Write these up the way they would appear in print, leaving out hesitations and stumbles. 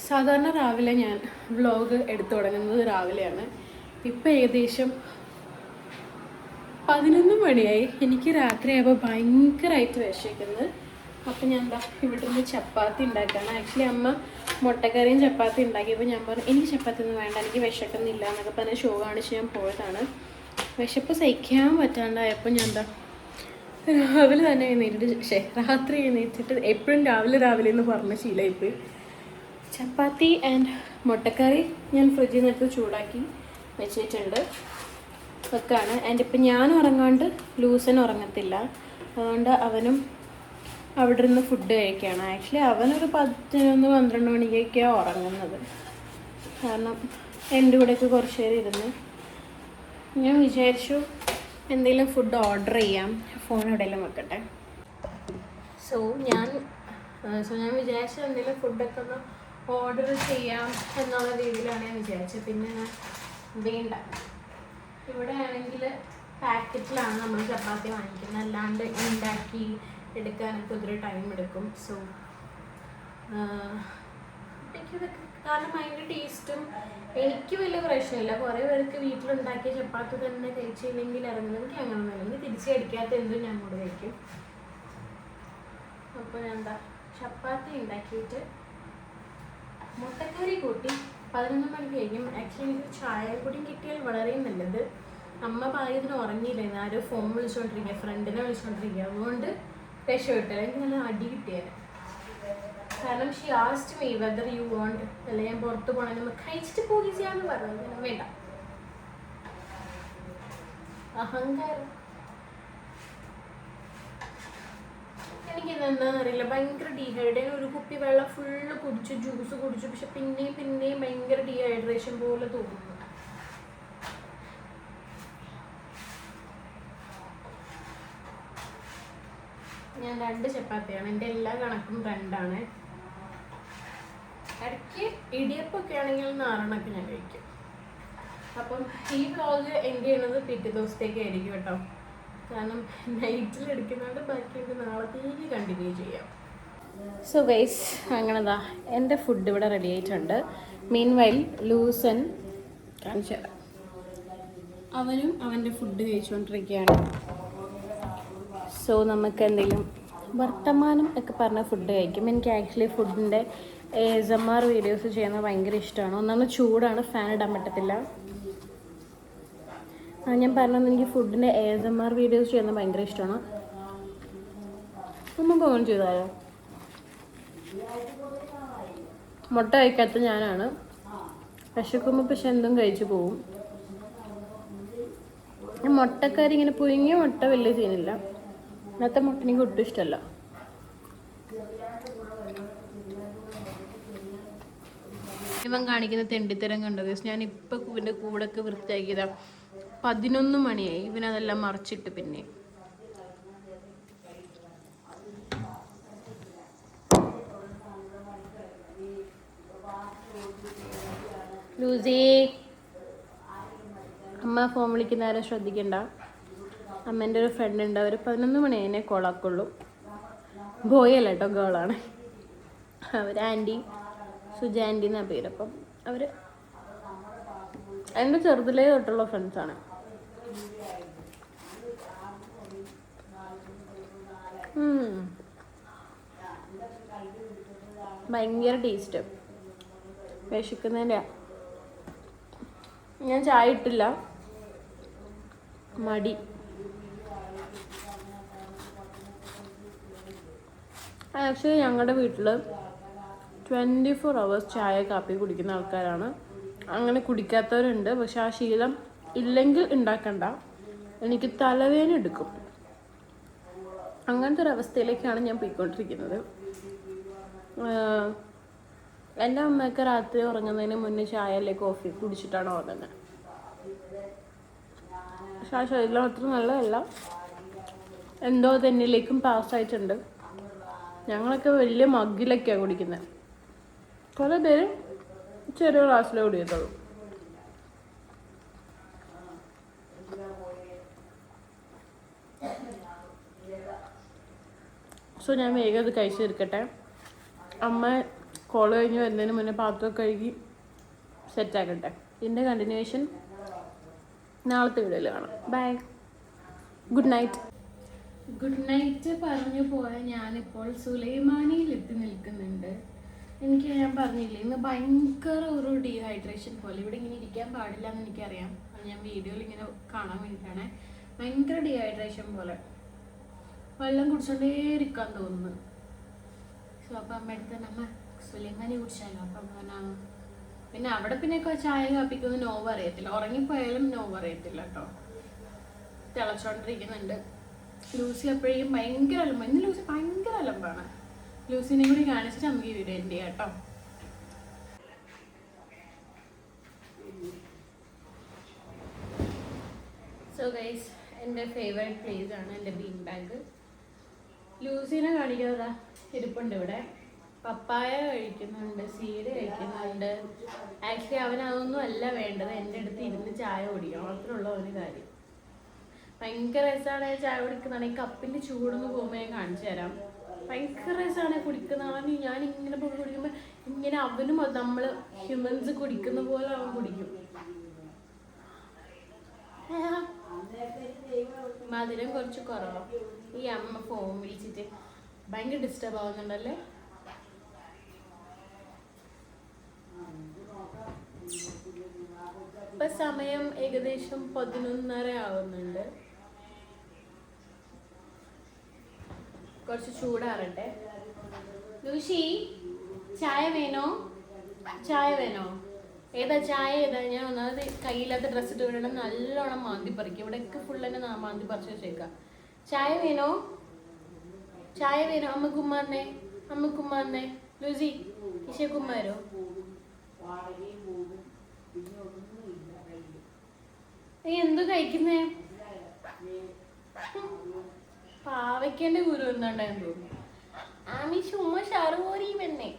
സാധാരണ രാവിലെ ഞാൻ വ്ലോഗ് എടുത്തു തുടങ്ങുന്നത് രാവിലെയാണ്. ഇപ്പം ഏകദേശം 11 മണിയായി. എനിക്ക് രാത്രിയായപ്പോൾ ഭയങ്കരമായിട്ട് വിശക്കുന്നത്. അപ്പം ഞാൻ എന്താ ഇവിടെ നിന്ന് ചപ്പാത്തി ഉണ്ടാക്കുകയാണ്. ആക്ച്വലി അമ്മ മുട്ടക്കറിയും ചപ്പാത്തി ഉണ്ടാക്കിയപ്പോൾ ഞാൻ പറഞ്ഞു എനിക്ക് ചപ്പാത്തി ഒന്നും വേണ്ട, എനിക്ക് വിശക്കുന്നില്ല എന്നൊക്കെ പറഞ്ഞ് ഷോ കാണിച്ച് ഞാൻ പോയതാണ്. വിശപ്പ് സഹിക്കാൻ പറ്റാണ്ടായപ്പോൾ ഞാൻ എന്താ രാവിലെ തന്നെ എഴുന്നേറ്റിട്ട് രാത്രി എഴുന്നേറ്റിട്ട് എപ്പോഴും രാവിലെ എന്ന് പറഞ്ഞ ശീലമായിപ്പോയി. ചപ്പാത്തി ആൻഡ് മുട്ടക്കറി ഞാൻ ഫ്രിഡ്ജിൽ നിന്ന് എടുത്ത് ചൂടാക്കി വെച്ചിട്ടുണ്ട് വെക്കാണ്. ആൻഡ് ഇപ്പം ഞാൻ ഉറങ്ങാണ്ട് ലൂസൻ ഉറങ്ങത്തില്ല, അതുകൊണ്ട് അവനും അവിടെ നിന്ന് ഫുഡ് കഴിക്കുകയാണ്. ആക്ച്വലി അവനൊരു 11-12 മണിക്കൊക്കെയാണ് ഉറങ്ങുന്നത്. കാരണം എൻ്റെ കൂടെയൊക്കെ കുറച്ച് നേരം ഇരുന്ന് ഞാൻ വിചാരിച്ചു എന്തെങ്കിലും ഫുഡ് ഓർഡർ ചെയ്യാം, ഫോൺ എവിടെയെങ്കിലും വെക്കട്ടെ. സോ ഞാൻ വിചാരിച്ചു എന്തെങ്കിലും ഫുഡൊക്കെ ഒന്ന് ഓർഡർ ചെയ്യാം എന്നുള്ള രീതിയിലാണ് ഞാൻ വിചാരിച്ചത്. പിന്നെ ഞാൻ വേണ്ട, ഇവിടെ ആണെങ്കിൽ പാക്കറ്റിലാണ് നമ്മൾ ചപ്പാത്തി വാങ്ങിക്കുന്നത്, അല്ലാണ്ട് ഉണ്ടാക്കി എടുക്കാനൊക്കെ ഒത്തിരി ടൈം എടുക്കും. സോ എനിക്കിതൊക്കെ കാരണം അതിൻ്റെ ടേസ്റ്റും എനിക്ക് വലിയ പ്രശ്നമില്ല. കുറേ പേർക്ക് വീട്ടിലുണ്ടാക്കിയ ചപ്പാത്തി തന്നെ കഴിച്ചില്ലെങ്കിൽ ഇറങ്ങുന്നത് എനിക്ക് അങ്ങനെയൊന്നുമില്ല. എനിക്ക് തിരിച്ച് കഴിക്കാത്ത എന്തും ഞാൻ കൂടെ കഴിക്കും. അപ്പോൾ ഞാൻ എന്താ ചപ്പാത്തി ഉണ്ടാക്കിയിട്ട് മുട്ടക്കറി കൂട്ടി 11 മണിക്ക് കഴിക്കും. ആക്ച്വലി എനിക്ക് ചായ കൂടി കിട്ടിയാൽ വളരെ നല്ലത്. അമ്മ പായതിന് ഉറങ്ങിയില്ലായിരുന്നു, ആരോ ഫോൺ വിളിച്ചുകൊണ്ടിരിക്കുക, ഫ്രണ്ടിനെ വിളിച്ചുകൊണ്ടിരിക്കുക, അതുകൊണ്ട് രക്ഷപ്പെട്ടില്ല. എനിക്ക് നല്ല അടി കിട്ടിയത്. കാരണം she asked me whether you want, അല്ല ഞാൻ പുറത്ത് പോകണമെങ്കിൽ നമ്മൾ കഴിച്ചിട്ട് പോകാന്ന് പറഞ്ഞത്. വേണ്ട, അഹങ്കാരം. എനിക്കിതെന്താണെന്ന് അറിയില്ല, ഭയങ്കര ഡീഹൈഡ്രേഷൻ. ഒരു കുപ്പി വെള്ളം ഫുള്ള് കുടിച്ചു, ജ്യൂസ് കുടിച്ചു, പക്ഷെ പിന്നെയും ഭയങ്കര ഡീഹൈഡ്രേഷൻ പോലെ തോന്നുന്നു. ഞാൻ 2 ചപ്പാത്തിയാണ്, എൻ്റെ എല്ലാ കണക്കും 2ആണ്. ഇടയ്ക്ക് ഇടിയപ്പൊക്കെ ആണെങ്കിൽ 4 ഞാൻ കഴിക്കും. അപ്പം ഈ വ്ളോഗ് എൻ്റെ ചെയ്യുന്നത് പിറ്റേ ദിവസത്തേക്ക് ആയിരിക്കും കേട്ടോ, കാരണം നൈറ്റിൽ എടുക്കുന്നതുകൊണ്ട് ബാക്കി എനിക്ക് നാളത്തേക്ക് കണ്ടിന്യൂ ചെയ്യാം. സോ ഗൈസ്, അങ്ങനെതാ എൻ്റെ ഫുഡ് ഇവിടെ റെഡി ആയിട്ടുണ്ട്. മീൻവൈൽ ലൂസൻ കാണിച്ചു തരാം, അവനും അവൻ്റെ ഫുഡ് കഴിച്ചുകൊണ്ടിരിക്കുകയാണ്. സോ നമുക്ക് എന്തെങ്കിലും വർത്തമാനം ഒക്കെ പറഞ്ഞ ഫുഡ് കഴിക്കും. എനിക്ക് ആക്ച്വലി ഫുഡിൻ്റെ ASMR വീഡിയോസ് ചെയ്യുന്നത് ഭയങ്കര ഇഷ്ടമാണ്. ഒന്നാമത് ചൂടാണ്, ഫാൻ ഇടാൻ പറ്റത്തില്ല. ഞാൻ പറഞ്ഞത് എനിക്ക് ഫുഡിൻ്റെ ASMR വീഡിയോസ് ചെയ്യുന്നത് ഭയങ്കര ഇഷ്ടമാണ്. നമുക്ക് ഓൺ ചെയ്താലോ? മുട്ട കഴിക്കാത്ത ഞാനാണ്, വിശക്കുമ്പോൾ പക്ഷെ എന്തും കഴിച്ചു പോവും. മുട്ടക്കറി ഇങ്ങനെ പുഴുങ്ങിയ മുട്ട വലിയ സീനില്ല, ഇന്നത്തെ മുട്ട എനിക്ക് ഒട്ടും ഇഷ്ടമല്ല. ഇവൻ കാണിക്കുന്ന തെണ്ടിത്തരം കണ്ടോ ഗൈസ്? ഞാൻ ഇപ്പം ഇവൻ്റെ കൂടൊക്കെ വൃത്തിയാക്കിയതാ. 11 മണിയായി, ഇവനതെല്ലാം മറിച്ചിട്ട് പിന്നെ ലൂസി അമ്മ ഫോൺ വിളിക്കുന്ന ആരും ശ്രദ്ധിക്കണ്ട. അമ്മേൻ്റെ ഒരു ഫ്രണ്ട് ഉണ്ട്, അവർ 11 മണി അതിനെ കോളാക്കുള്ളൂ. ബോയ് അല്ല കേട്ടോ, ഗേളാണ്. അവർ ആൻറ്റി, സുജ ആൻറ്റി എന്നാണ് പേര്. അപ്പം അവർ എൻ്റെ ചെറുതിലേ തൊട്ടുള്ള ഫ്രണ്ട്സാണ്. ഭയങ്കര ടേസ്റ്റ്, വിശക്കുന്നതിൻ്റെ. ഞാൻ ചായ ഇട്ടില്ല, മടി. ആക്ച്വലി ഞങ്ങളുടെ വീട്ടിൽ 24 hours ചായ കാപ്പി കുടിക്കുന്ന ആൾക്കാരാണ്. അങ്ങനെ കുടിക്കാത്തവരുണ്ട്, പക്ഷെ ആ ശീലം ഇല്ലെങ്കിൽ ഉണ്ടാക്കണ്ട, എനിക്ക് തലവേദന എടുക്കും. അങ്ങനത്തെ ഒരു അവസ്ഥയിലേക്കാണ് ഞാൻ പോയിക്കൊണ്ടിരിക്കുന്നത്. എൻ്റെ അമ്മയൊക്കെ രാത്രി ഉറങ്ങുന്നതിന് മുന്നേ ചായ അല്ലെങ്കിൽ കോഫി കുടിച്ചിട്ടാണ് ഉറങ്ങുന്നത്. പക്ഷെ ആ ശരീരം അത്ര നല്ലതല്ല, എന്തോ തെന്നിലേക്കും പാസ്സായിട്ടുണ്ട്. ഞങ്ങളൊക്കെ വലിയ മഗ്ഗിലൊക്കെയാണ് കുടിക്കുന്നത്, കുറേ പേര് ചെറിയ ഗ്ലാസ്സിലേ കുടിക്കത്തുള്ളൂ. സോ ഞാൻ വേഗം അത് കഴിച്ചു തീർക്കട്ടെ. അമ്മ കോള് കഴിഞ്ഞ് വരുന്നതിന് മുന്നേ പാത്രമൊക്കെ കഴുകി സെറ്റാക്കട്ടെ. ഇതിൻ്റെ കണ്ടിന്യൂവേഷൻ നാളത്തെ വീഡിയോയിൽ കാണാം. Bye, good night. Good night പറഞ്ഞു പോയ ഞാനിപ്പോൾ സുലൈമാനിയിൽ എത്തി നിൽക്കുന്നുണ്ട്. ഞാൻ പറഞ്ഞില്ലേ ഇന്ന് ഭയങ്കര ഒരു ഡീഹൈഡ്രേഷൻ പോലെ. ഇവിടെ ഇങ്ങനെ ഇരിക്കാൻ പാടില്ല എന്ന് എനിക്കറിയാം. അത് ഞാൻ വീഡിയോയിൽ ഇങ്ങനെ കാണാൻ വേണ്ടിയിട്ടാണ്. ഭയങ്കര ഡീഹൈഡ്രേഷൻ പോലെ, വെള്ളം കുടിച്ചോണ്ടേ ഇരിക്കാൻ തോന്നുന്നു. സോ അപ്പം അമ്മ എടുത്ത് അമ്മ സുലൈമാനി കുടിച്ചാലോ. അപ്പം പറഞ്ഞാൽ പിന്നെ അവിടെ പിന്നെ ചായ കാപ്പിക്കൊന്നും നോവ് അറിയത്തില്ല. ഉറങ്ങിപ്പോയാലും നോവ് അറിയത്തില്ല കേട്ടോ. തിളച്ചോണ്ടിരിക്കുന്നുണ്ട്. ലൂസി എപ്പോഴേക്കും ഭയങ്കര അലമ്പ. ഇന്ന് ലൂസി ഭയങ്കര അലമ്പാണ്. ലൂസിനെ കൂടി കാണിച്ചിട്ട് നമുക്ക് ഈ വീഡിയോ എൻഡ് ചെയ്യാം കേട്ടോ. സോ ഗൈസ്, എൻ്റെ ഫേവറേറ്റ് പ്ലേസ് ആണ് എൻ്റെ ബീൻ ബാഗ്. ലൂസിനെ കാണിക്കാതെ ഇരിപ്പുണ്ട് ഇവിടെ. പപ്പായ കഴിക്കുന്നുണ്ട്, സീഡ് കഴിക്കുന്നുണ്ട്. ആക്ച്വലി അവൻ അതൊന്നും അല്ല വേണ്ടത്, എൻ്റെ അടുത്ത് ഇരുന്ന് ചായ കുടിക്കണം, മാത്രമുള്ള ഒരു കാര്യം. ഭയങ്കര രസമാണ് ചായ കുടിക്കുന്നതാണെങ്കിൽ. കപ്പിൻ്റെ ചൂടൊന്ന് പോകുമ്പോൾ ഞാൻ കാണിച്ചു തരാം. ഭയങ്കര രസമാണ് കുടിക്കുന്നതാണ്. ഞാൻ ഇങ്ങനെ പോയി കുടിക്കുമ്പോൾ ഇങ്ങനെ അവനും നമ്മൾ ഹ്യൂമൻസ് കുടിക്കുന്ന പോലെ അവൻ കുടിക്കും. മധുരം കുറച്ച് കുറവാണ്. ഈ അമ്മ ഫോൺ വിളിച്ചിട്ട് ഭയങ്കര ഡിസ്റ്റർബ് ആവുന്നുണ്ടല്ലേ. ഇപ്പൊ സമയം ഏകദേശം 11:30 ആവുന്നുണ്ട്. കുറച്ച് ചൂടാറട്ടെ. ലൂഷി, ചായ വേണോ? ചായ വേണോ? ഏതാ ചായ ഏതാ? ഞാൻ ഒന്നാമത് കയ്യില്ലാത്ത ഡ്രസ്സ് ഇട്ട് വിടണം. നല്ലോണം മാന്തി പറിക്കും. ഇവിടെയൊക്കെ ഫുൾ തന്നെ മാന്തി പറിച്ച് വെച്ചേക്കാം. ചായ വേണോ? ചായ വേണോ? അമ്മക്കുമ്മാന്നേ, അമ്മക്കുമ്മാന്നേ. ലൂസി, ഇശക്കുമ്മാരോ? നീ എന്തു കഴിക്കുന്നേ? പാവയ്ക്കന്റെ ഗുരു എന്താണ്ടായെന്ന് തോന്നുന്നു. ആമി ചുമ്മാ ഷാറുപോരി വെണ്ണേ.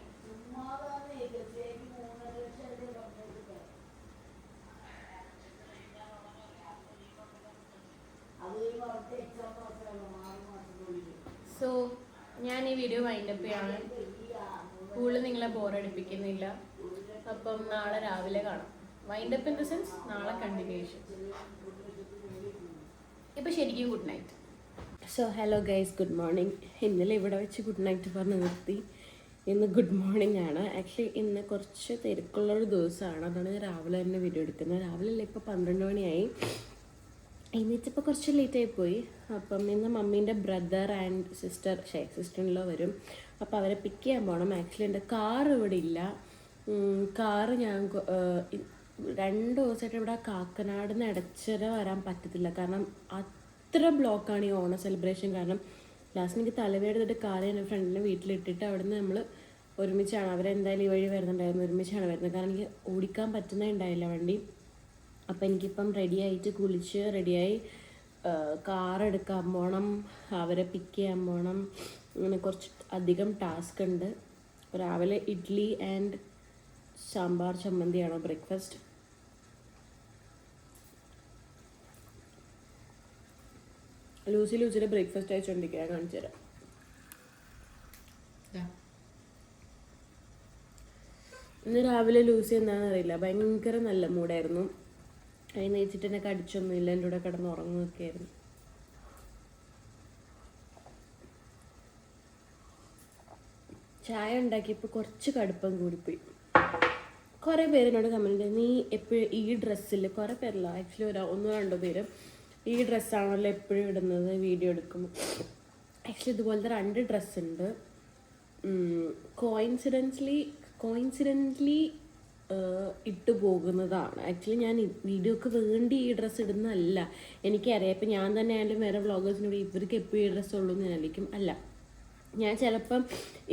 സോ ഞാൻ ഈ വീഡിയോ വൈൻഡപ്പ് ചെയ്യാണ്. കൂടുതൽ നിങ്ങളെ ബോറടിപ്പിക്കുന്നില്ല. അപ്പം നാളെ രാവിലെ കാണാം. വൈൻഡപ്പ് ഇൻ ദ സെൻസ് നാളെ കണ്ടിന്യൂഷൻ. ഇപ്പം ശരിക്കും good night. So hello guys, good morning. ഇന്നലെ ഇവിടെ വെച്ച് ഗുഡ് നൈറ്റ് പറഞ്ഞ് നിർത്തി. ഇന്ന് ഗുഡ് മോർണിംഗ് ആണ്. ആക്ച്വലി ഇന്ന് കുറച്ച് തിരക്കുള്ളൊരു ദിവസമാണ്. അതാണ് ഞാൻ രാവിലെ തന്നെ വീഡിയോ എടുക്കുന്നത്. രാവിലെ അല്ല, ഇപ്പോൾ 12 മണിയായി. എണീറ്റപ്പോൾ കുറച്ച് ലേറ്റായി പോയി. അപ്പം ഇന്ന് മമ്മീൻ്റെ ബ്രദർ ആൻഡ് സിസ്റ്ററിലോ വരും. അപ്പോൾ അവരെ പിക്ക് ചെയ്യാൻ പോകണം. ആക്ച്വലി എൻ്റെ കാർ ഇവിടെ ഇല്ല. കാറ് ഞാൻ 2 ദിവസമായിട്ട് ഇവിടെ കാക്കനാട് നിന്ന് എടച്ചിറ വരാൻ പറ്റത്തില്ല. കാരണം അത്ര ബ്ലോക്കാണ് ഈ ഓണ സെലിബ്രേഷൻ. കാരണം ലാസ്റ്റ് എനിക്ക് തലവേദെടുത്തിട്ട് കാറ് എൻ്റെ ഫ്രണ്ടിൻ്റെ വീട്ടിലിട്ടിട്ട് അവിടെ നിന്ന് നമ്മൾ ഒരുമിച്ചാണ്, അവരെന്തായാലും ഈ വഴി വരുന്നുണ്ടായിരുന്നു, ഒരുമിച്ചാണ് വരുന്നത്. കാരണം എനിക്ക് ഓടിക്കാൻ പറ്റുന്നുണ്ടായില്ല വണ്ടി. അപ്പം എനിക്കിപ്പം റെഡിയായിട്ട് കുളിച്ച് റെഡിയായി കാർ എടുക്കാൻ പോകണം, അവരെ പിക്ക് ചെയ്യാൻ പോകണം. അങ്ങനെ കുറച്ച് അധികം ടാസ്ക് ഉണ്ട്. രാവിലെ ഇഡ്ഡലി ആൻഡ് സാമ്പാർ ചമ്മന്തിയാണ് ബ്രേക്ക്ഫാസ്റ്റ്. ലൂസിയുടെ ബ്രേക്ക്ഫാസ്റ്റ് അയച്ചുകൊണ്ടിരിക്കുക, കാണിച്ചു തരാം. ഇന്ന് രാവിലെ ലൂസി എന്താണെന്ന് അറിയില്ല, ഭയങ്കര നല്ല മൂടായിരുന്നു. അതിന് വെച്ചിട്ട് എന്നെ കടിച്ചൊന്നുമില്ല, എൻ്റെ കൂടെ കിടന്ന് ഉറങ്ങുകയൊക്കെ ആയിരുന്നു. ചായ ഉണ്ടാക്കിയപ്പോൾ കുറച്ച് കടുപ്പം കൂടിപ്പോയി. കുറേ പേരിനോട് കമൻറ്റ് ചെയ്തു, നീ എപ്പോഴും ഈ ഡ്രസ്സിൽ, കുറേ പേരല്ല ആക്ച്വലി 1-2 പേര് ഈ ഡ്രസ്സാണല്ലോ എപ്പോഴും ഇടുന്നത് വീഡിയോ എടുക്കുമ്പോൾ. ആക്ച്വലി ഇതുപോലത്തെ 2 ഡ്രസ്സുണ്ട്. കോയിൻസിഡൻ്റ്ലി ഇട്ട് പോകുന്നതാണ്. ആക്ച്വലി ഞാൻ വീഡിയോക്ക് വേണ്ടി ഈ ഡ്രസ്സ് ഇടുന്നതല്ല. എനിക്കറിയാം, ഇപ്പം ഞാൻ തന്നെ ആയാലും വേറെ വ്ളോഗേഴ്സിനോട് ഇവർക്ക് എപ്പോഴും ഈ ഡ്രസ്സ് ഉള്ളൂ എന്ന് ഞാനായിരിക്കും. അല്ല, ഞാൻ ചിലപ്പം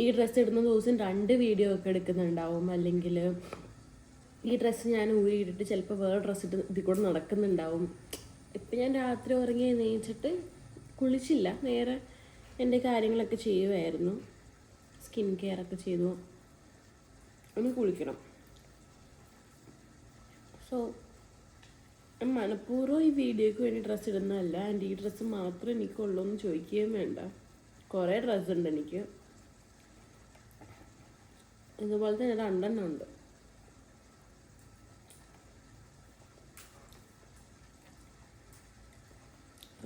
ഈ ഡ്രസ്സ് ഇടുന്ന ദിവസം 2 വീഡിയോ ഒക്കെ എടുക്കുന്നുണ്ടാവും. അല്ലെങ്കിൽ ഈ ഡ്രസ്സ് ഞാൻ ഊരിയിട്ടിട്ട് ചിലപ്പോൾ വേറെ ഡ്രസ്സ് ഇട്ട് ഇതിൽ കൂടെ നടക്കുന്നുണ്ടാവും. ഇപ്പം ഞാൻ രാത്രി ഉറങ്ങി എണീച്ചിട്ട് കുളിച്ചില്ല, നേരെ എൻ്റെ കാര്യങ്ങളൊക്കെ ചെയ്യുമായിരുന്നു. സ്കിൻ കെയർ ഒക്കെ ചെയ്തു, ഒന്ന് കുളിക്കണം. സോ മനഃപൂർവ്വം ഈ വീഡിയോയ്ക്ക് വേണ്ടി ഡ്രസ്സ് ഇടുന്നതല്ല. ആൻഡ് ഈ ഡ്രസ്സ് മാത്രം എനിക്കുള്ളൂ എന്ന് ചോദിക്കുകയും വേണ്ട, കുറേ ഡ്രസ്സുണ്ട് എനിക്ക്. ഇതുപോലെ തന്നെ 2 ഉണ്ട്.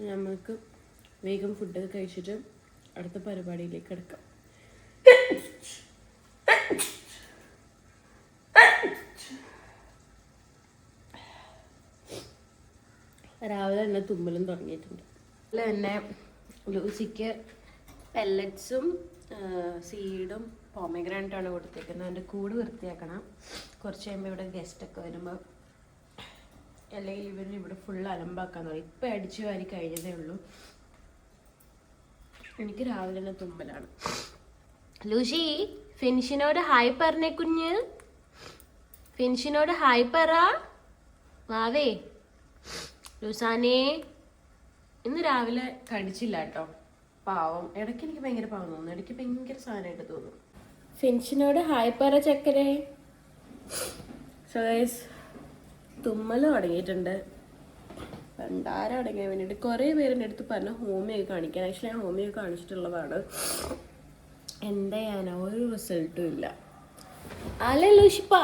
നമുക്ക് വേഗം ഫുഡൊക്കെ കഴിച്ചിട്ട് അടുത്ത പരിപാടിയിലേക്ക് എടുക്കാം. രാവിലെ തന്നെ തുമ്മലും തുടങ്ങിയിട്ടുണ്ട്. അതുപോലെ തന്നെ ലൂസിക്ക് പെല്ലറ്റ്സും സീഡും പോമഗ്രാനറ്റാണ് കൊടുത്തേക്കുന്നത്. അതിൻ്റെ കൂട് വൃത്തിയാക്കണം. കുറച്ച് കഴിയുമ്പോൾ ഇവിടെ ഗസ്റ്റൊക്കെ വരുമ്പോൾ, അല്ലെങ്കിൽ ഇവിടെ ഫുൾ അലമ്പാക്കാൻ തുടങ്ങി. ഇപ്പം അടിച്ചു വാരി കഴിഞ്ഞതേ ഉള്ളൂ. എനിക്ക് രാവിലെ തന്നെ തുമ്മലാണ്. ലൂസി, ഫിനിഷിനോട് ഹായ് പറഞ്ഞേ കുഞ്ഞ്. ഫിനിഷിനോട് ഹായ് പറ. വാവേ ലൂസാനേ. ഇന്ന് രാവിലെ കടിച്ചില്ല കേട്ടോ, പാവം. ഇടയ്ക്ക് എനിക്ക് ഭയങ്കര പാവം തോന്നുന്നു, ഇടയ്ക്ക് ഭയങ്കര സാധനമായിട്ട് തോന്നും. ഫിനിഷിനോട് ഹായ് പറ ചക്കരെ. സോ ഗൈസ്, തുമ്മൽ തുടങ്ങിയിട്ടുണ്ട്. പണ്ടാരം അടങ്ങിയ വേണ്ടിയിട്ട് കുറേ പേരുടെ അടുത്ത് പറഞ്ഞ ഹോമിയോ കാണിക്കാൻ. ആക്ച്വലി ഞാൻ ഹോമിയോ കാണിച്ചിട്ടുള്ളതാണ്. എന്താ ചെയ്യാനാ, ഒരു റിസൾട്ടും ഇല്ല. അല്ലേ ലൂഷിപ്പാ?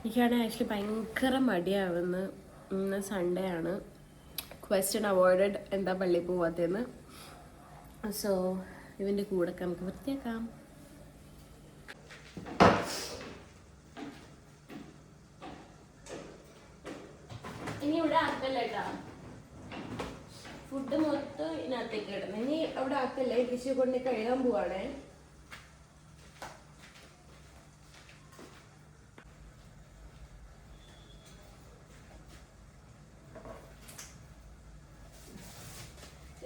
എനിക്കാണ് ആക്ച്വലി ഭയങ്കര മടിയാവുന്ന. ഇന്ന് സൺഡേ ആണ്. ക്വസ്റ്റ്യൻ അവോയ്ഡഡ്, എന്താ പള്ളിയിൽ പോവാത്തതെന്ന്. സോ ഇവൻ്റെ കൂടെ നമുക്ക് വൃത്തിയാക്കാം. ഇനി ഇവിടെ ആക്കല്ല കേട്ടാ, ഫുഡ് മൊത്തം ഇതിനകത്തേക്ക് ഇടണം. ഇനി അവിടെ ആക്കല്ലേ, ടിഷ്യൂ കൊണ്ട് കഴുകാൻ പോവാണേ.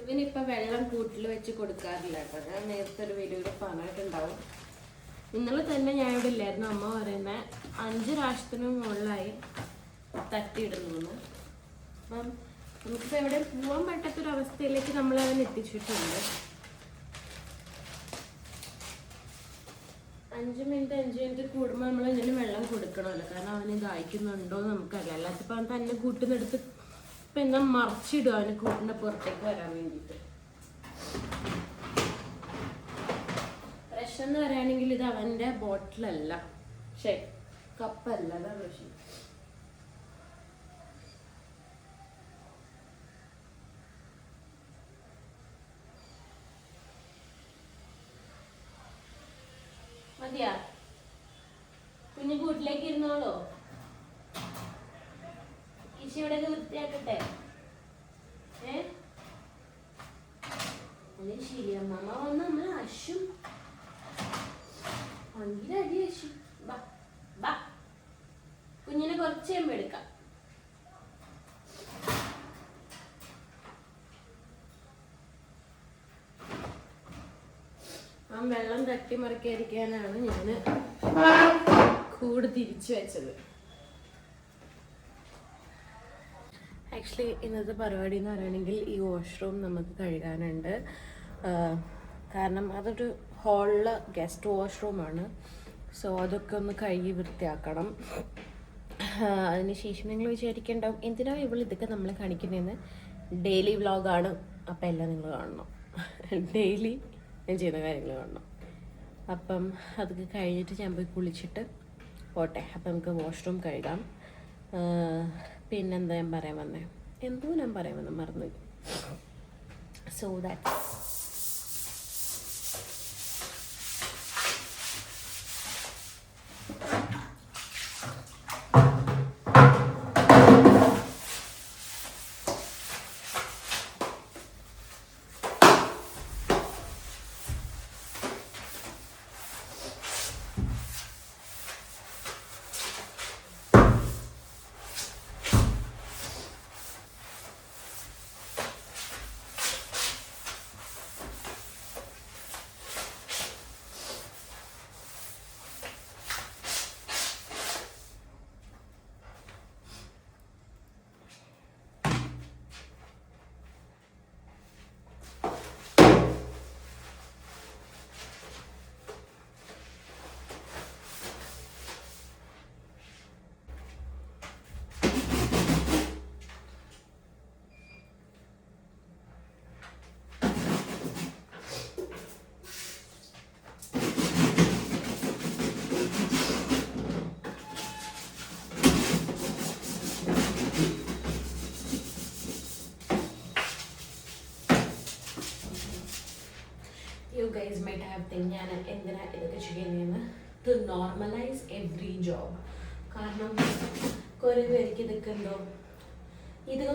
ഇവനിപ്പോൾ വെള്ളം കൂട്ടിൽ വെച്ച് കൊടുക്കാറില്ല കേട്ടോ. ഞാൻ നേരത്തെ ഒരു വീഡിയോയിൽ പറഞ്ഞിട്ടുണ്ടാവും. ഇന്നലെ തന്നെ ഞാൻ ഇവിടെ ഇല്ലായിരുന്നു. അമ്മ പറയുന്നത് 5 പ്രാവശ്യത്തിന് മുകളിലായി തട്ടിയിടുന്നു. അപ്പം നമുക്കിപ്പോൾ എവിടെ പോകാൻ പറ്റാത്തൊരവസ്ഥയിലേക്ക് നമ്മളവൻ എത്തിച്ചിട്ടുണ്ട്. 5 മിനിറ്റ് കൂടുമ്പോൾ നമ്മൾ ഇതിന് വെള്ളം കൊടുക്കണമല്ലോ. കാരണം അവന് ദാഹിക്കുന്നുണ്ടോ എന്ന് നമുക്കറിയാം. അല്ലാത്തപ്പോൾ അവൻ തന്നെ കൂട്ടുന്നെടുത്ത് ഇപ്പം എന്താ മറിച്ചിടുക അവന് കൂട്ടിൻ്റെ പുറത്തേക്ക് വരാൻ വേണ്ടിയിട്ട്. പ്രശ്നം എന്ന് പറയുകയാണെങ്കിൽ ഇത് അവൻ്റെ ബോട്ടിലല്ല, കപ്പല്ല, അതാണ് പ്രശ്നം. മതിയാ? കുഞ്ഞു കൂട്ടിലേക്ക് ഇരുന്നോളൂ. ഈശി ഇവിടെ വൃത്തിയാക്കട്ടെ. ശരി, അമ്മ വന്ന് നമ്മള് അശു ഭയങ്കര അടി. അശു ബാ, കുഞ്ഞിനെ കുറച്ച് കഴിയുമ്പോ എടുക്കാം. ആ വെള്ളം തട്ടിമറിക്കാതിരിക്കാനാണ് ഞാൻ കൂട് തിരിച്ചു വെച്ചത്. ആക്ച്വലി ഇന്നത്തെ പരിപാടി എന്ന് പറയുകയാണെങ്കിൽ ഈ വാഷ്റൂം നമുക്ക് കഴുകാനുണ്ട്. കാരണം അതൊരു ഹാളിലെ ഗസ്റ്റ് വാഷ്റൂമാണ്. സോ അതൊക്കെ ഒന്ന് കഴുകി വൃത്തിയാക്കണം. അതിനുശേഷം നിങ്ങൾ വിചാരിക്കേണ്ടാവും എന്തിനാണ് ഇതൊക്കെ നമ്മൾ കാണിക്കുന്നതെന്ന്. ഡെയിലി വ്ളോഗാണ്, അപ്പം എല്ലാം നിങ്ങൾ കാണണം. ഡെയിലി ഞാൻ ചെയ്യുന്ന കാര്യങ്ങൾ കാണണം. അപ്പം അതൊക്കെ കഴിഞ്ഞിട്ട് ഞാൻ പോയി കുളിച്ചിട്ട് പോട്ടെ. അപ്പം നമുക്ക് വാഷ്റൂം കഴുകാം. പിന്നെന്താ ഞാൻ പറയാൻ വന്നേ, മറന്നു. സോ ദാറ്റ് ഞാൻ എന്തിനാ ഇതൊക്കെ ചെയ്യുന്നതെന്ന് ടു നോർമലൈസ് എവ്രി ജോബ്. കാരണം കുറേ പേർക്ക് ഇതൊക്കെ എന്തോ ഇത്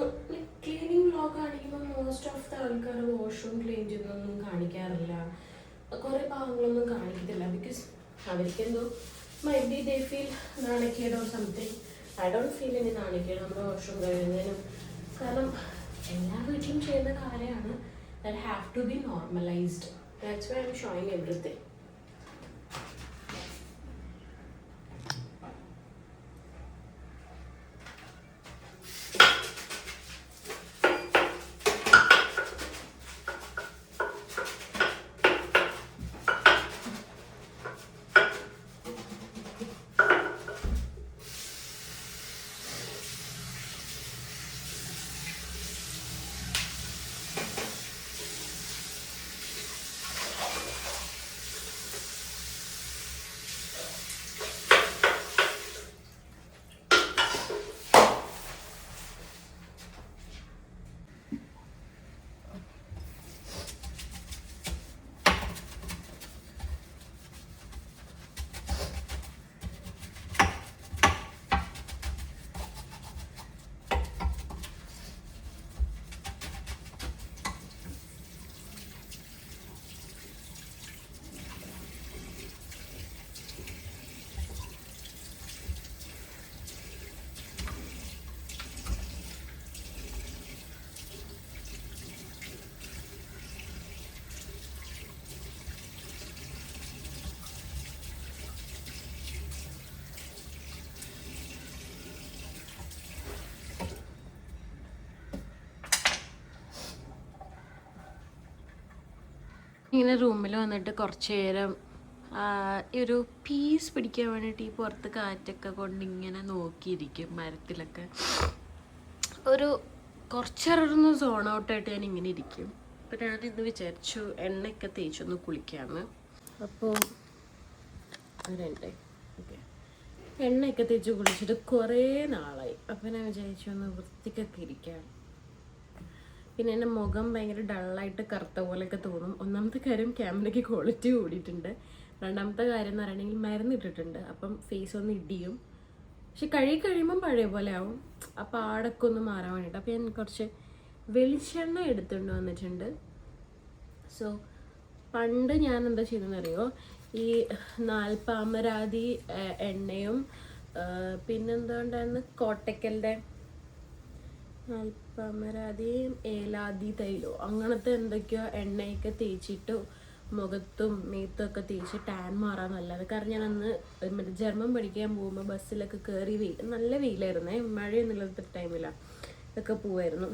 ക്ലീനിങ് വ്ളോഗ് കാണിക്കുമ്പോൾ മോസ്റ്റ് ഓഫ് ദ ആൾക്കാർ വാഷ്റൂം ക്ലീൻ ചെയ്യുന്നൊന്നും കാണിക്കാറില്ല, കുറേ ഭാഗങ്ങളൊന്നും കാണിക്കത്തില്ല. ബിക്കോസ് അവർക്കെന്തോ മൈ ബി ദേ ഫീൽ നാണക്കേട് or something. I don't feel ഇനി നാണക്കേട് നമ്മുടെ വാഷ്റൂം കഴിയുന്നതിനും. കാരണം എല്ലാ വീട്ടിലും ചെയ്യുന്ന കാര്യമാണ്. That have to be normalised. That's why I am showing everything. ഇങ്ങനെ റൂമിൽ വന്നിട്ട് കുറച്ച് നേരം ഒരു പീസ് പിടിക്കാൻ വേണ്ടിയിട്ട് ഈ പുറത്ത് കാറ്റൊക്കെ കൊണ്ട് ഇങ്ങനെ നോക്കിയിരിക്കും മരത്തിലൊക്കെ. ഒരു കുറച്ചേരൊന്ന് സോൺ ഔട്ടായിട്ട് ഞാൻ ഇങ്ങനെ ഇരിക്കും. അപ്പോൾ ഞാൻ ഇന്ന് വിചാരിച്ചു എണ്ണയൊക്കെ തേച്ചൊന്ന് കുളിക്കാമെന്ന്. അപ്പോൾ അതുണ്ട് ഓക്കെ, എണ്ണയൊക്കെ തേച്ച് കുളിച്ചിട്ട് കുറേ നാളായി. അപ്പോൾ ഞാൻ വിചാരിച്ചു ഒന്ന് വൃത്തിക്കൊക്കെ ഇരിക്കാം. പിന്നെ എൻ്റെ മുഖം ഭയങ്കര ഡള്ളായിട്ട് കറുത്ത പോലെയൊക്കെ തോന്നും. ഒന്നാമത്തെ കാര്യം ക്യാമറയ്ക്ക് ക്വാളിറ്റി കൂടിയിട്ടുണ്ട്. രണ്ടാമത്തെ കാര്യം എന്ന് പറയുകയാണെങ്കിൽ മരുന്നിട്ടിട്ടുണ്ട്, അപ്പം ഫേസ് ഒന്ന് ഇടിയും. പക്ഷെ കഴിയുമ്പം പഴയ പോലെ ആവും. അപ്പം ആടൊക്കെ ഒന്ന് മാറാൻ വേണ്ടിയിട്ട് അപ്പോൾ ഞാൻ കുറച്ച് വെളിച്ചെണ്ണ എടുത്തുകൊണ്ട് വന്നിട്ടുണ്ട്. സോ പണ്ട് ഞാൻ എന്താ ചെയ്തതെന്നറിയോ, ഈ നാൽപ്പാമരാതി എണ്ണയും പിന്നെന്തുകൊണ്ടായിരുന്നു കോട്ടക്കലിൻ്റെ നാൽപ്പാമരാതിയും ഏലാതി തൈലോ അങ്ങനത്തെ എന്തൊക്കെയോ എണ്ണയൊക്കെ തേച്ചിട്ട് മുഖത്തും മേത്തും ഒക്കെ തേച്ച് ടാൻ മാറാൻ നല്ലത്. കാരണം ഞാൻ അന്ന് മറ്റേ ജർമ്മൻ പഠിക്കാൻ പോകുമ്പോൾ ബസ്സിലൊക്കെ കയറി നല്ല വെയിലായിരുന്നേ, മഴയൊന്നുമില്ലാത്ത ടൈമിലാണ് ഇതൊക്കെ പോവായിരുന്നു.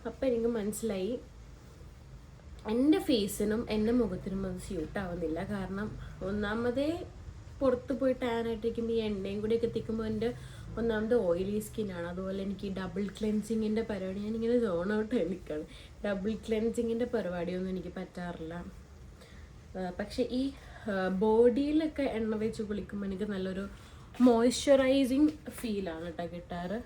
അപ്പം എനിക്ക് മനസ്സിലായി എൻ്റെ ഫേസിനും എൻ്റെ മുഖത്തിനും അത് സ്യൂട്ടാവുന്നില്ല. കാരണം ഒന്നാമതേ പുറത്ത് പോയി ടാനായിട്ടിരിക്കുമ്പോൾ ഈ എണ്ണയും കൂടിയൊക്കെ എത്തിക്കുമ്പോൾ എൻ്റെ ഒന്നാമത് ഓയിലി സ്കിന്നാണ്. അതുപോലെ എനിക്ക് ഡബിൾ ക്ലെൻസിങ്ങിൻ്റെ പരിപാടി, ഞാനിങ്ങനെ സോൺ ഔട്ട് നിൽക്കുകയാണ്. ഡബിൾ ക്ലെൻസിങ്ങിൻ്റെ പരിപാടിയൊന്നും എനിക്ക് പറ്റാറില്ല. പക്ഷെ ഈ ബോഡിയിലൊക്കെ എണ്ണ വെച്ച് കുളിക്കുമ്പോൾ എനിക്ക് നല്ലൊരു മോയ്സ്ചറൈസിങ് ഫീലാണ് കേട്ടോ കിട്ടാറ്.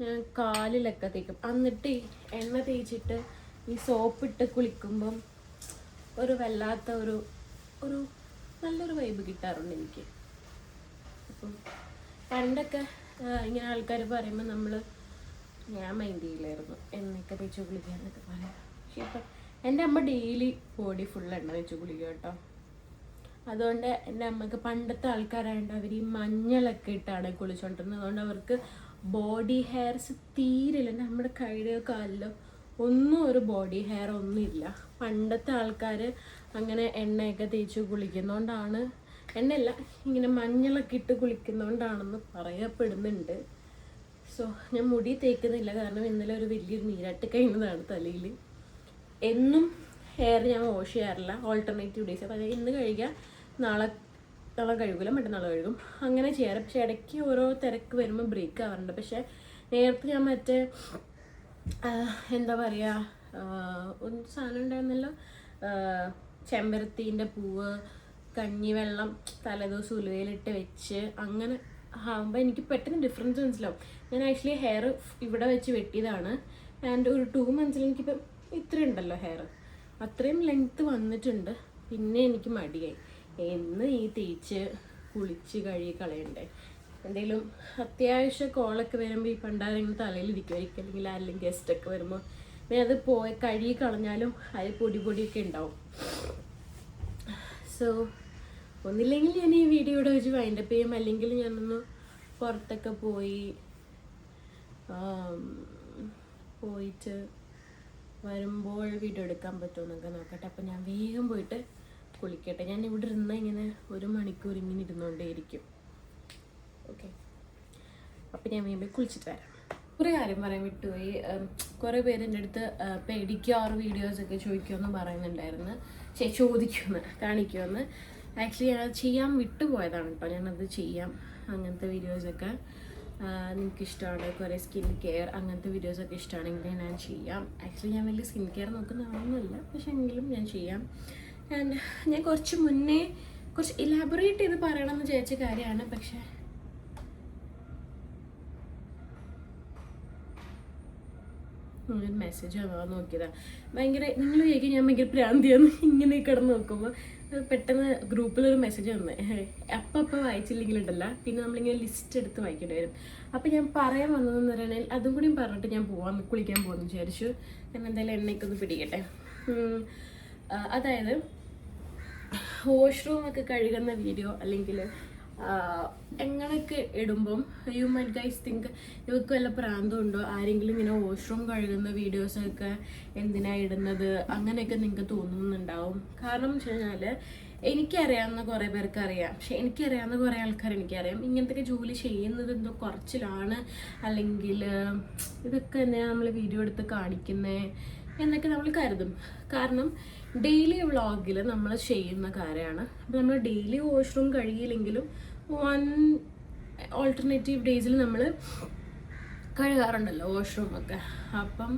ഞാൻ കാലിലൊക്കെ തേക്കും. എന്നിട്ട് എണ്ണ തേച്ചിട്ട് ഈ സോപ്പിട്ട് കുളിക്കുമ്പം ഒരു വല്ലാത്ത ഒരു നല്ലൊരു വൈബ് കിട്ടാറുണ്ട് എനിക്ക്. അപ്പം പണ്ടൊക്കെ ഇങ്ങനെ ആൾക്കാർ പറയുമ്പോൾ ഞാൻ മൈൻഡ് ചെയ്യില്ലായിരുന്നു എണ്ണയൊക്കെ തേച്ച് കുളിക്കാന്നൊക്കെ പറയാം. പക്ഷെ ഇപ്പം എൻ്റെ അമ്മ ഡെയിലി ബോഡി ഫുൾ എണ്ണ തേച്ച് കുളിക്കുക കേട്ടോ. അതുകൊണ്ട് എൻ്റെ അമ്മക്ക് പണ്ടത്തെ ആൾക്കാരായതുകൊണ്ട് അവർ ഈ മഞ്ഞളൊക്കെ ഇട്ടാണ് കുളിച്ചുകൊണ്ടിരുന്നത്. അതുകൊണ്ട് അവർക്ക് ബോഡി ഹെയർസ് തീരില്ല. നമ്മുടെ കൈയിലോ കാലിലോ ഒന്നും ഒരു ബോഡി ഹെയർ ഒന്നുമില്ല. പണ്ടത്തെ ആൾക്കാർ അങ്ങനെ എണ്ണയൊക്കെ തേച്ച് കുളിക്കുന്നതുകൊണ്ടാണ്, എണ്ണയല്ല ഇങ്ങനെ മഞ്ഞളൊക്കെ ഇട്ട് കുളിക്കുന്നതുകൊണ്ടാണെന്ന് പറയപ്പെടുന്നുണ്ട്. സോ ഞാൻ മുടി തേക്കുന്നില്ല, കാരണം ഇന്നലെ ഒരു വലിയൊരു നീരാട്ട് കഴിഞ്ഞതാണ് തലയിൽ. എന്നും ഹെയർ ഞാൻ വാഷ് ചെയ്യാറില്ല, ഓൾട്ടർനേറ്റീവ് ഡേയ്സ്. അപ്പോൾ അത് ഇന്ന് കഴുകുക, നാളെ കഴുകില്ല, മറ്റന്നാൾ കഴുകും, അങ്ങനെ ചെയ്യാറ്. പക്ഷേ ഇടയ്ക്ക് ഓരോ തിരക്ക് വരുമ്പോൾ ബ്രേക്ക് ആവാറുണ്ട്. പക്ഷേ നേരത്തെ ഞാൻ മറ്റേ എന്താ പറയുക, ഒരു സാധനം ഉണ്ടായിരുന്നല്ലോ, ചെമ്പരത്തീൻ്റെ പൂവ് കഞ്ഞിവെള്ളം തലേദിവസം ഉലുവയിലിട്ട് വെച്ച് അങ്ങനെ ആകുമ്പോൾ എനിക്ക് പെട്ടെന്ന് ഡിഫറൻസ് മനസ്സിലാവും. ഞാൻ ആക്ച്വലി ഹെയർ ഇവിടെ വെച്ച് വെട്ടിയതാണ്. ആൻഡ് ഒരു 2 months എനിക്കിപ്പം ഇത്ര ഉണ്ടല്ലോ ഹെയർ. അത്രയും ലെങ്ത്ത് വന്നിട്ടുണ്ട്. പിന്നെ എനിക്ക് മടിയായി, എന്ന് ഈ തേച്ച് കുളിച്ച് കഴുകി കളയണ്ടേ. എന്തെങ്കിലും അത്യാവശ്യ കോളൊക്കെ വരുമ്പോൾ ഈ പണ്ടാരെങ്കിലും തലയിലിരിക്കുമായിരിക്കും, അല്ലെങ്കിൽ ആരെങ്കിലും ഗസ്റ്റൊക്കെ വരുമ്പോൾ പിന്നെ അത് പോയി കഴുകി കളഞ്ഞാലും അതിൽ പൊടിയൊക്കെ ഉണ്ടാവും. സോ ഒന്നില്ലെങ്കിൽ ഞാൻ ഈ വീഡിയോ ഇവിടെ വെച്ച് വൈൻഡപ്പ് ചെയ്യും, അല്ലെങ്കിൽ ഞാനൊന്ന് പുറത്തൊക്കെ പോയിട്ട് വരുമ്പോൾ വീഡിയോ എടുക്കാൻ പറ്റുമെന്നൊക്കെ നോക്കട്ടെ. അപ്പം ഞാൻ വേഗം പോയിട്ട് കുളിക്കട്ടെ. ഞാൻ ഇവിടെ ഇരുന്ന് ഇങ്ങനെ 1 മണിക്കൂർ ഇങ്ങനെ ഇരുന്നുകൊണ്ടേയിരിക്കും. ഓക്കെ, അപ്പം ഞാൻ വേഗം കുളിച്ചിട്ട് വരാം. കുറേ കാര്യം പറയാൻ വിട്ടുപോയി. കുറേ പേര് എൻ്റെ അടുത്ത് പെഡിക്യൂർ വീഡിയോസൊക്കെ ചോദിക്കുമെന്ന് പറയുന്നുണ്ടായിരുന്നു. കാണിക്കുമെന്ന്. ആക്ച്വലി ഞാനത് ചെയ്യാൻ വിട്ടുപോയതാണ് കേട്ടോ. ഞാനത് ചെയ്യാം. അങ്ങനത്തെ വീഡിയോസൊക്കെ നിങ്ങൾക്ക് ഇഷ്ടമാണ്, കുറേ സ്കിൻ കെയർ അങ്ങനത്തെ വീഡിയോസൊക്കെ ഇഷ്ടമാണെങ്കിൽ ഞാൻ ചെയ്യാം. ആക്ച്വലി ഞാൻ വലിയ സ്കിൻ കെയർ നോക്കുന്നതാണെന്നല്ല, പക്ഷേ എങ്കിലും ഞാൻ ചെയ്യാം. ആൻഡ് ഞാൻ കുറച്ച് മുന്നേ കുറച്ച് ഇലാബറേറ്റ് ചെയ്ത് പറയണമെന്ന് വിചാരിച്ച കാര്യമാണ്. പക്ഷേ ഒരു മെസ്സേജ് നോക്കിയതാണ്. ഭയങ്കര നിങ്ങൾ ചോദിക്കും ഞാൻ ഭയങ്കര പ്രാന്തിയാന്ന് ഇങ്ങനെ കിടന്ന് നോക്കുമ്പോൾ പെട്ടെന്ന് ഗ്രൂപ്പിലൊരു മെസ്സേജ് വന്നേ. അപ്പം വായിച്ചില്ലെങ്കിലുണ്ടല്ല പിന്നെ നമ്മളിങ്ങനെ ലിസ്റ്റ് എടുത്ത് വായിക്കേണ്ടി വരും. അപ്പം ഞാൻ പറയാൻ വന്നതെന്ന് പറയുകയാണെങ്കിൽ അതും കൂടിയും പറഞ്ഞിട്ട് ഞാൻ കുളിക്കാൻ പോകുമെന്ന് വിചാരിച്ചു. ഞാൻ എന്തായാലും എണ്ണയൊക്കെ ഒന്ന് പിടിക്കട്ടെ. അതായത് വാഷ്റൂമൊക്കെ കഴുകുന്ന വീഡിയോ അല്ലെങ്കിൽ എങ്ങനെയൊക്കെ ഇടുമ്പം യു മൈറ്റ് ഗൈസ് തിങ്ക് ഇവർക്ക് വല്ല പ്രാന്തമുണ്ടോ, ആരെങ്കിലും ഇങ്ങനെ വാഷ്റൂം കഴുകുന്ന വീഡിയോസൊക്കെ എന്തിനാണ് ഇടുന്നത് അങ്ങനെയൊക്കെ നിങ്ങൾക്ക് തോന്നുന്നുണ്ടാവും. കാരണം എന്ന് വെച്ച് കഴിഞ്ഞാൽ എനിക്കറിയാവുന്ന കുറേ പേർക്ക് അറിയാം, പക്ഷെ എനിക്കറിയാവുന്ന കുറേ ആൾക്കാർ എനിക്കറിയാം ഇങ്ങനത്തെയൊക്കെ ജോലി ചെയ്യുന്നത് എന്തോ കുറച്ചിലാണ്, അല്ലെങ്കിൽ ഇതൊക്കെ തന്നെയാണ് നമ്മൾ വീഡിയോ എടുത്ത് കാണിക്കുന്നത് എന്നൊക്കെ നമ്മൾ കരുതും. കാരണം ഡെയിലി വ്ളോഗിൽ നമ്മൾ ചെയ്യുന്ന കാര്യമാണ്. അപ്പോൾ നമ്മൾ ഡെയിലി വാഷ്റൂം കഴുകിയില്ലെങ്കിലും 1 ഓൾട്ടർനേറ്റീവ് ഡേയ്സിൽ നമ്മൾ കഴുകാറുണ്ടല്ലോ വാഷ്റൂമൊക്കെ. അപ്പം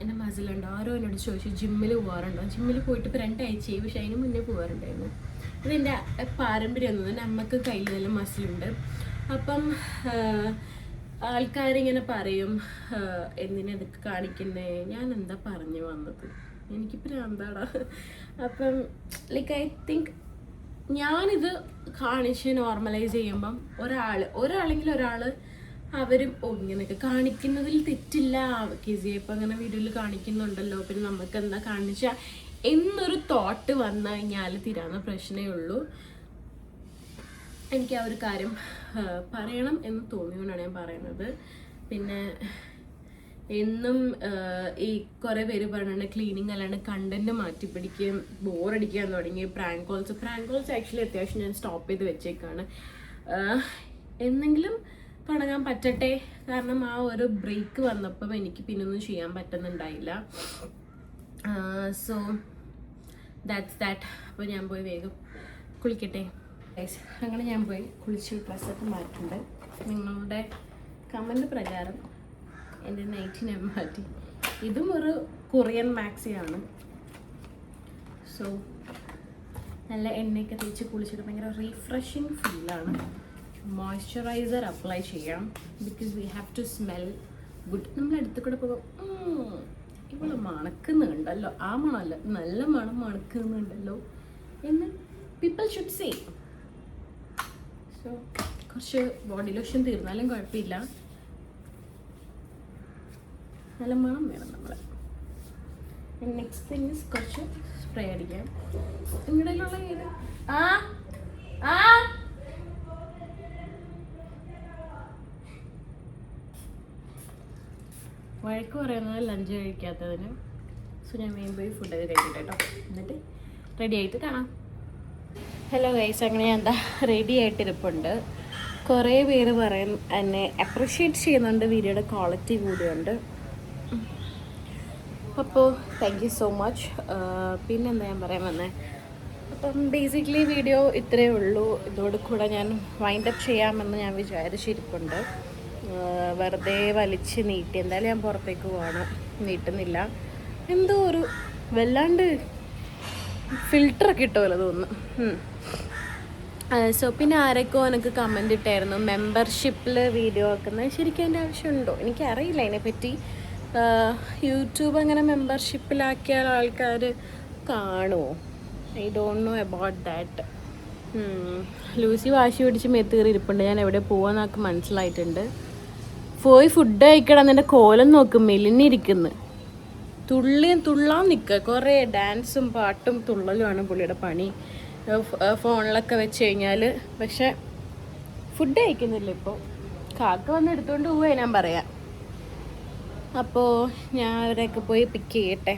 എൻ്റെ മസിലുണ്ട്. ആരോ എന്നോട് ചോദിച്ചു ജിമ്മിൽ പോകാറുണ്ടോ. ജിമ്മിൽ പോയിട്ട് ഇപ്പോൾ 2 ആഴ്ചയായി, പക്ഷേ അതിന് മുന്നേ പോകാറുണ്ടായിരുന്നു. അതെൻ്റെ പാരമ്പര്യം ഒന്നും തന്നെ. അമ്മക്ക് കയ്യിൽ നല്ല മസിലുണ്ട്. അപ്പം ആൾക്കാരിങ്ങനെ പറയും എന്തിനാ ഇതൊക്കെ കാണിക്കുന്നേ. ഞാൻ എന്താ പറഞ്ഞു വന്നത്, എനിക്കിപ്പോൾ എന്താടാ. അപ്പം ലൈക്ക് ഐ തിങ്ക് ഞാനിത് കാണിച്ച് നോർമലൈസ് ചെയ്യുമ്പം ഒരാളെങ്കിലും ഒരാൾ അവരും ഇങ്ങനെയൊക്കെ കാണിക്കുന്നതിൽ തെറ്റില്ല, KZF അങ്ങനെ വീഡിയോയിൽ കാണിക്കുന്നുണ്ടല്ലോ, പിന്നെ നമുക്ക് എന്താ കാണിച്ചാൽ എന്നൊരു തോട്ട് വന്നു കഴിഞ്ഞാൽ തീരാവുന്ന പ്രശ്നമേ ഉള്ളൂ. എനിക്ക് ആ ഒരു കാര്യം പറയണം എന്ന് തോന്നിയോണ്ടാണ് ഞാൻ പറയുന്നത്. പിന്നെ എന്നും ഈ കുറേ പേര് പറയുന്നുണ്ട് ക്ലീനിങ് അല്ലാണ്ട് കണ്ടന്റ് മാറ്റി പിടിക്കുകയും ബോറടിക്കാൻ തുടങ്ങി. പ്രാങ്ക് കോൾസ് ആക്ച്വലി അത്യാവശ്യം ഞാൻ സ്റ്റോപ്പ് ചെയ്ത് വെച്ചേക്കാണ്. എന്നെങ്കിലും തുടങ്ങാൻ പറ്റട്ടെ. കാരണം ആ ഒരു ബ്രേക്ക് വന്നപ്പം എനിക്ക് പിന്നൊന്നും ചെയ്യാൻ പറ്റുന്നുണ്ടായില്ല. So that's that. അപ്പോൾ ഞാൻ പോയി വേഗം കുളിക്കട്ടെ. അങ്ങനെ ഞാൻ പോയി കുളിച്ച് ഡ്രസ്സൊക്കെ മാറ്റുന്നുണ്ട്. നിങ്ങളുടെ കമൻറ്റ് പ്രകാരം എൻ്റെ നൈറ്റിനെ മാറ്റി. ഇതും ഒരു കൊറിയൻ മാക്സിയാണ്. സോ നല്ല എണ്ണയൊക്കെ തേച്ച് കുളിച്ചിട്ട് ഭയങ്കര റീഫ്രഷിങ് ഫീലാണ്. മോയ്സ്ചറൈസർ അപ്ലൈ ചെയ്യാം, because we have to smell good. നമ്മൾ അടുത്ത് കൂടെ പോകുമ്പോൾ ഇവിടെ മണക്കുന്നുണ്ടല്ലോ, ആ മണമല്ല നല്ല മണം മണക്കുന്നുണ്ടല്ലോ എന്ന് പീപ്പിൾ ഷുഡ് സേ. സോ കുറച്ച് ബോഡി ലോഷൻ തീർന്നാലും കുഴപ്പമില്ല, നല്ല മണം വേണം നമ്മൾ. നെക്സ്റ്റ് തിങ് ഇസ് കുറച്ച് സ്പ്രേ അടിക്കാം. ഇങ്ങനെയുള്ള ഏത് വഴക്ക് പറയുന്നത് ലഞ്ച് കഴിക്കാത്തതിന്. സോ ഞാൻ വേഗം പോയി ഫുഡൊക്കെ കഴിക്കട്ടെ കേട്ടോ, എന്നിട്ട് റെഡി ആയിട്ട് കാണാം. ഹലോ ഗൈസ്, അങ്ങനെ ഞാൻ എന്താ റെഡി ആയിട്ടിരിപ്പുണ്ട്. കുറേ പേര് പറയും എന്നെ അപ്രിഷ്യേറ്റ് ചെയ്യുന്നുണ്ട്, വീഡിയോയുടെ ക്വാളിറ്റി കൂടിയുണ്ട്. അപ്പോൾ താങ്ക് യു സോ മച്ച്. പിന്നെന്താ ഞാൻ പറയാൻ വന്നത്, അപ്പം ബേസിക്കലി വീഡിയോ ഇത്രയേ ഉള്ളൂ. ഇതോട് കൂടെ ഞാൻ വൈൻഡപ്പ് ചെയ്യാമെന്ന് ഞാൻ വിചാരിച്ചിരിപ്പുണ്ട്. വെറുതെ വലിച്ച് നീട്ടി, എന്തായാലും ഞാൻ പുറത്തേക്ക് പോവാണ്, നീട്ടുന്നില്ല. എന്തോ ഒരു വല്ലാണ്ട് ഫിൽറ്ററൊക്കെ ഇട്ടുമല്ലോ തോന്നുന്നു. സോ പിന്നെ ആരൊക്കെ എനിക്ക് കമൻ്റ് ഇട്ടായിരുന്നു മെമ്പർഷിപ്പിൽ വീഡിയോ ആക്കുന്നത്. ശരിക്കും അതിൻ്റെ ആവശ്യമുണ്ടോ എനിക്കറിയില്ല അതിനെപ്പറ്റി. യൂട്യൂബ് അങ്ങനെ മെമ്പർഷിപ്പിലാക്കിയ ആൾക്കാർ കാണുമോ? I don't know about that. Lucy വാശി പിടിച്ച് മെത്തേറി ഇരിപ്പുണ്ട്. ഞാൻ എവിടെ പോവാന്നൊക്കെ മനസ്സിലായിട്ടുണ്ട്. പോയി ഫുഡ് കഴിക്കണം. എന്നെ കോലം നോക്കും, മെലിഞ്ഞിരിക്കുന്നു. തുള്ളാൻ നിൽക്കുക. കുറേ ഡാൻസും പാട്ടും തുള്ളലുമാണ് പുള്ളിയുടെ പണി ഫോണിലൊക്കെ വെച്ച് കഴിഞ്ഞാൽ. പക്ഷെ ഫുഡ് കഴിക്കുന്നില്ല. ഇപ്പോൾ കാക്ക വന്ന് എടുത്തുകൊണ്ട് പോവുക ഞാൻ പറയാം. അപ്പോൾ ഞാൻ അവരെയൊക്കെ പോയി പിക്ക് ചെയ്യട്ടെ.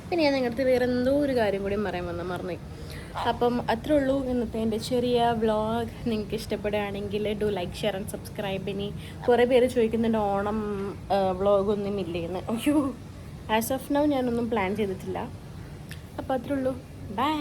പിന്നെ ഞാൻ നിങ്ങളുടെ വേറെ എന്തോ ഒരു കാര്യം കൂടി പറയാൻ മറന്നു. അപ്പം അത്രേ ഉള്ളൂ ഇന്നത്തെ എൻ്റെ ചെറിയ വ്ളോഗ്. നിങ്ങൾക്ക് ഇഷ്ടപ്പെടുകയാണെങ്കിൽ do like, share and subscribe. ഇനി കുറേ പേര് ചോദിക്കുന്നുണ്ട് ഓണം വ്ളോഗൊന്നും ഇല്ലേന്ന്. അയ്യോ, ആസ് ഓഫ് നൗ ഞാനൊന്നും പ്ലാൻ ചെയ്തിട്ടില്ല. അപ്പോൾ അത്രേ ഉള്ളൂ. ബൈ.